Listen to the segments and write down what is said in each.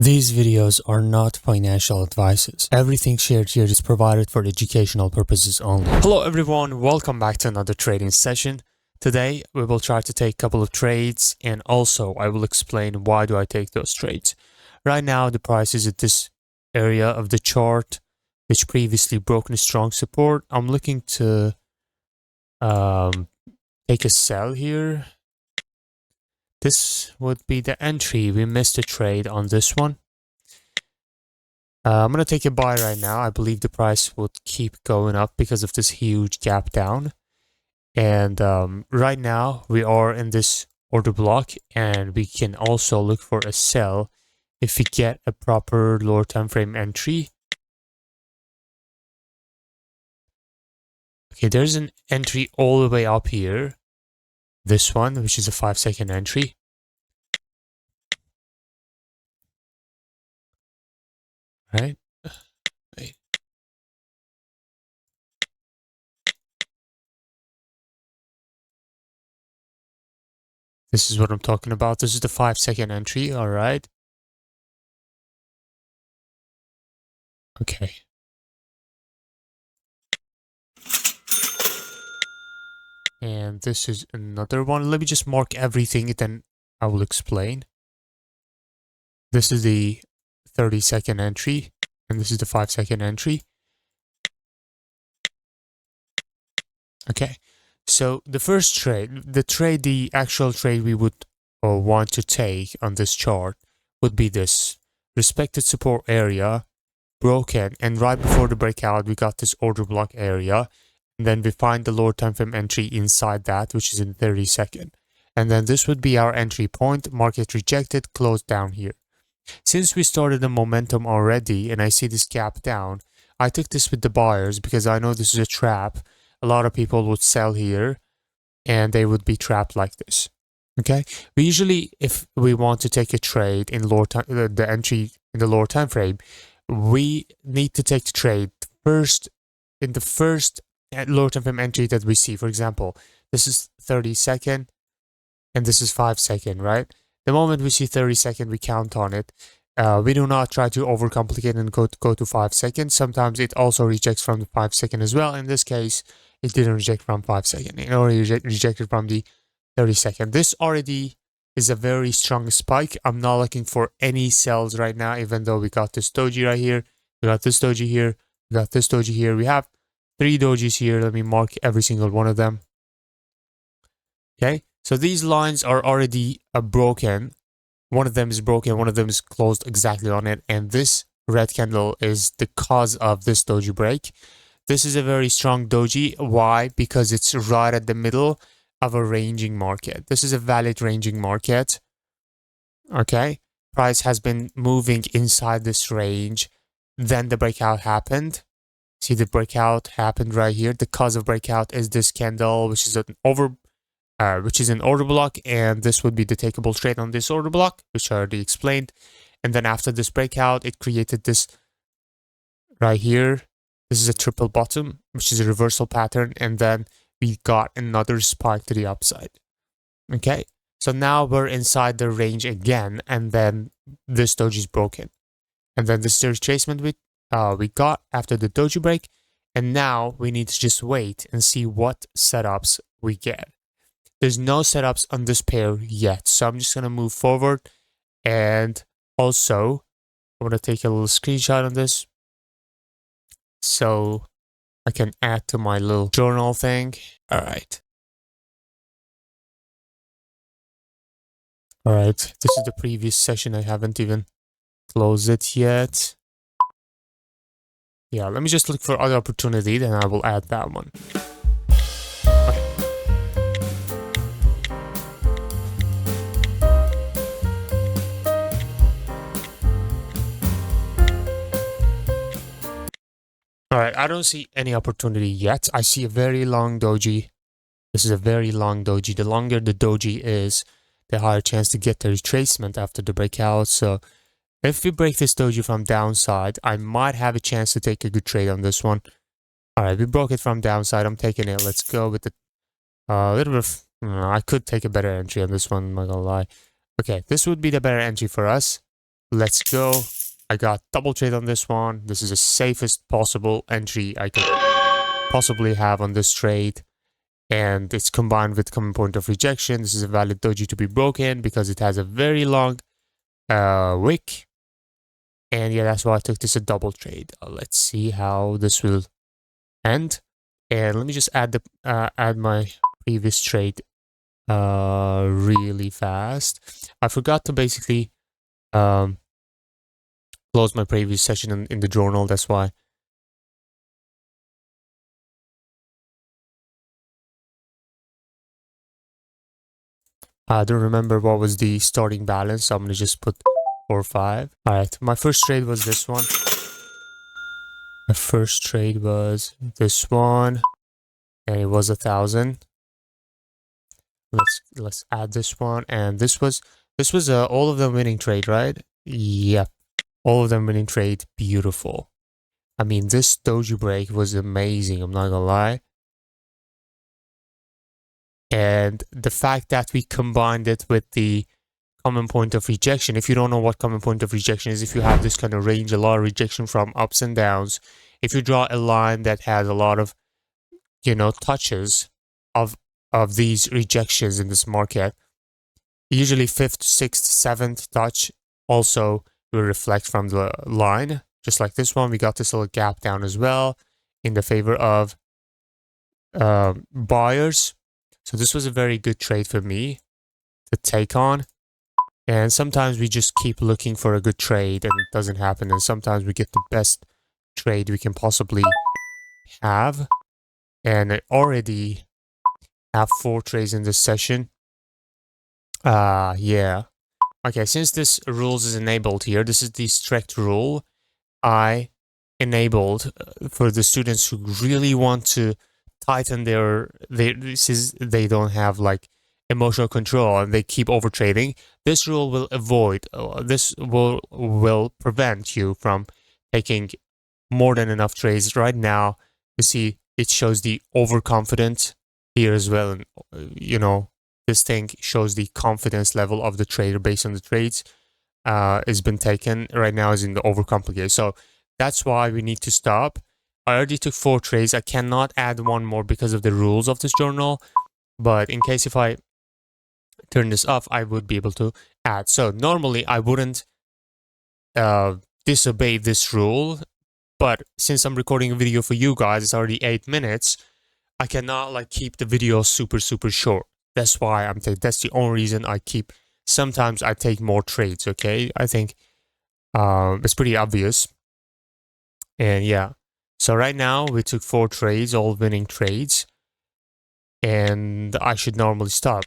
These videos are not financial advices. Everything shared here is provided for educational purposes only. Hello everyone, welcome back to another trading session. Today we will try to take a couple of trades, and also I will explain why do I take those trades. Right now the price is at this area of the chart which previously broken a strong support. I'm looking to take a sell here. This would be the entry. We missed a trade on this one. I'm going to take a buy right now. I believe the price would keep going up because of this huge gap down. And right now we are in this order block, and we can also look for a sell if we get a proper lower time frame entry. Okay, there's an entry all the way up here. This one, which is a 5-second entry. Right? Wait. This is what I'm talking about. This is the 5-second entry, all right? Okay. And this is another one. Let me just mark everything, then I will explain. This is the 30-second entry, and this is the 5-second entry. Okay, so the first trade, the actual trade we would want to take on this chart would be this respected support area, broken, and right before the breakout we got this order block area, and then we find the lower time frame entry inside that, which is in 30-second, and then this would be our entry point. Market rejected, closed down here. Since we started the momentum already and I see this gap down, I took this with the buyers because I know this is a trap. A lot of people would sell here and they would be trapped like this. Okay, we usually, if we want to take a trade in lower time, the entry in the lower time frame, we need to take the trade first in the first lower time frame entry that we see. For example, this is 30-second and this is 5-second, right? The moment we see 30-second, we count on it. We do not try to overcomplicate and go to 5 seconds. Sometimes it also rejects from the 5-second as well. In this case, it didn't reject from 5-second. It already rejected from the 30-second. This already is a very strong spike. I'm not looking for any sells right now, even though we got this doji right here. We got this doji here. We got this doji here. We have 3 dojis here. Let me mark every single one of them. Okay, so these lines are already broken. One of them is broken, one of them is closed exactly on it, and this red candle is the cause of this doji break. This is a very strong doji. Why? Because it's right at the middle of a ranging market. This is a valid ranging market. Okay, price has been moving inside this range. Then the breakout happened. See, the breakout happened right here. The cause of breakout is this candle, which is an order block, and this would be the takeable trade on this order block, which I already explained. And then after this breakout, it created this right here. This is a triple bottom, which is a reversal pattern, and then we got another spike to the upside. Okay, so now we're inside the range again, and then this doji is broken, and then this is the retracement we got after the doji break, and now we need to just wait and see what setups we get. There's no setups on this pair yet, so I'm just going to move forward. And also, I'm going to take a little screenshot on this so I can add to my little journal thing. All right. All right, this is the previous session. I haven't even closed it yet. Yeah, let me just look for other opportunity, then I will add that one. Alright, I don't see any opportunity yet. I see a very long doji. This is a very long doji. The longer the doji is, the higher chance to get the retracement after the breakout. So if we break this doji from downside, I might have a chance to take a good trade on this one. Alright, we broke it from downside. I'm taking it. Let's go with the little bit of... I could take a better entry on this one, I'm not gonna lie. Okay, this would be the better entry for us. Let's go. I got double trade on this one. This is the safest possible entry I could possibly have on this trade. And it's combined with common point of rejection. This is a valid doji to be broken because it has a very long wick. And yeah, that's why I took this a double trade. Let's see how this will end. And let me just add my previous trade really fast. I forgot to basically close my previous session in the journal. That's why. I don't remember what was the starting balance, so I'm gonna just put 4 or 5. All right, my first trade was this one. My first trade was this one, and it was 1,000. Let's add this one, and this was all of them winning trade, right? Yep, all of them winning trade. Beautiful. I mean, this doji break was amazing. I'm not gonna lie. And the fact that we combined it with the common point of rejection. If you don't know what common point of rejection is, if you have this kind of range, a lot of rejection from ups and downs, if you draw a line that has a lot of, touches of these rejections in this market, usually 5th, 6th, 7th touch also will reflect from the line. Just like this one, we got this little gap down as well in the favor of buyers. So this was a very good trade for me to take on. And sometimes we just keep looking for a good trade and it doesn't happen. And sometimes we get the best trade we can possibly have. And I already have 4 trades in this session. Yeah. Okay, since this rules is enabled here, this is the strict rule I enabled for the students who really want to tighten they don't have like emotional control and they keep overtrading. This rule will avoid, this will prevent you from taking more than enough trades. Right now, you see it shows the overconfident here as well. And, this thing shows the confidence level of the trader based on the trades has been taken. Right now is in the overcomplicated. So that's why we need to stop. I already took 4 trades. I cannot add one more because of the rules of this journal. But in case if I turn this off, I would be able to add. So normally I wouldn't disobey this rule. But since I'm recording a video for you guys, it's already 8 minutes. I cannot like keep the video super short. That's why that's the only reason I keep. Sometimes I take more trades. Okay, I think it's pretty obvious. And yeah, so right now we took 4 trades, all winning trades, and I should normally stop.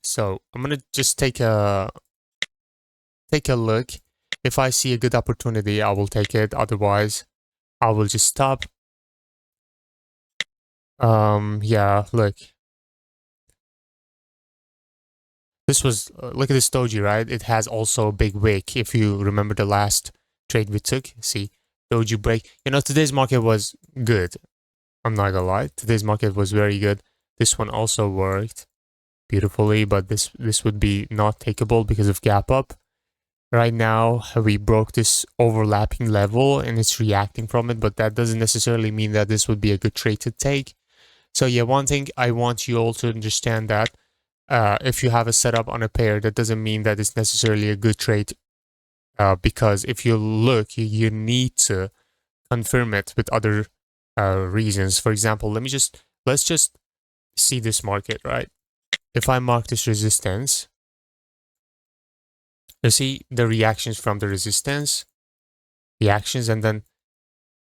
So I'm gonna just take a look. If I see a good opportunity, I will take it. Otherwise, I will just stop. Yeah, look. This was, look at this doji, right? It has also a big wick. If you remember the last trade we took, see, doji break. Today's market was good. I'm not gonna lie. Today's market was very good. This one also worked beautifully, but this would be not takeable because of gap up. Right now, we broke this overlapping level and it's reacting from it, but that doesn't necessarily mean that this would be a good trade to take. So yeah, one thing I want you all to understand that if you have a setup on a pair, that doesn't mean that it's necessarily a good trade because if you look, you need to confirm it with other reasons. For example, let's just see this market, right? If I mark this resistance, you see the reactions from the resistance, reactions, and then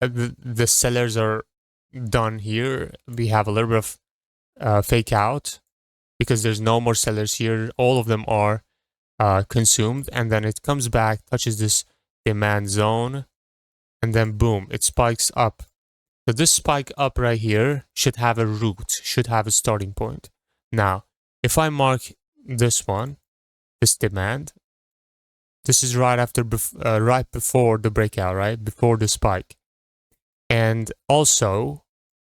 the sellers are done here. We have a little bit of fake out because there's no more sellers here. All of them are consumed, and then it comes back, touches this demand zone, and then boom, it spikes up. So this spike up right here should have a root, should have a starting point. Now, if I mark this one, this demand, this is right after, right before the breakout, right? Before the spike. And also,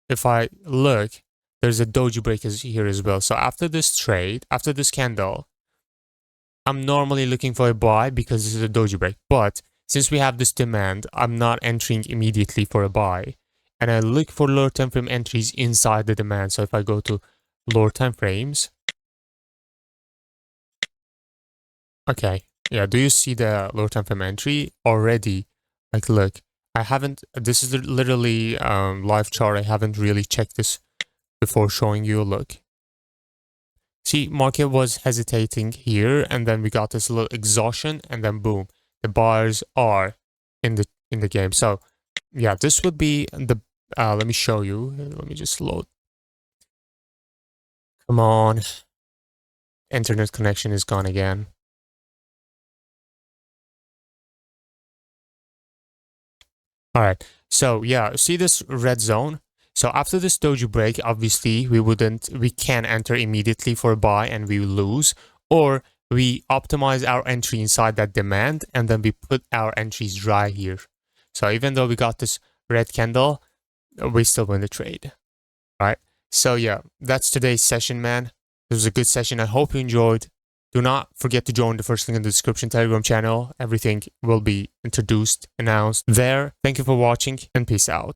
if I look, there's a doji break here as well. So after this trade, after this candle, I'm normally looking for a buy because this is a doji break, but since we have this demand, I'm not entering immediately for a buy. And I look for lower time frame entries inside the demand. So if I go to lower time frames, okay, yeah, do you see the lower time frame entry already? Like, look, I haven't, this is literally live chart. I haven't really checked this before showing you a look. See, market was hesitating here, and then we got this little exhaustion, and then boom, the buyers are in the game. So yeah, this would be the let me show you. Let me just load. Come on. Internet connection is gone again. All right. So yeah, see this red zone? So after this doji break, obviously we can enter immediately for a buy and we lose, or we optimize our entry inside that demand and then we put our entries dry here. So even though we got this red candle, we still win the trade. Right? So yeah, that's today's session, man. This was a good session. I hope you enjoyed. Do not forget to join the first link in the description Telegram channel. Everything will be introduced, announced there. Thank you for watching and peace out.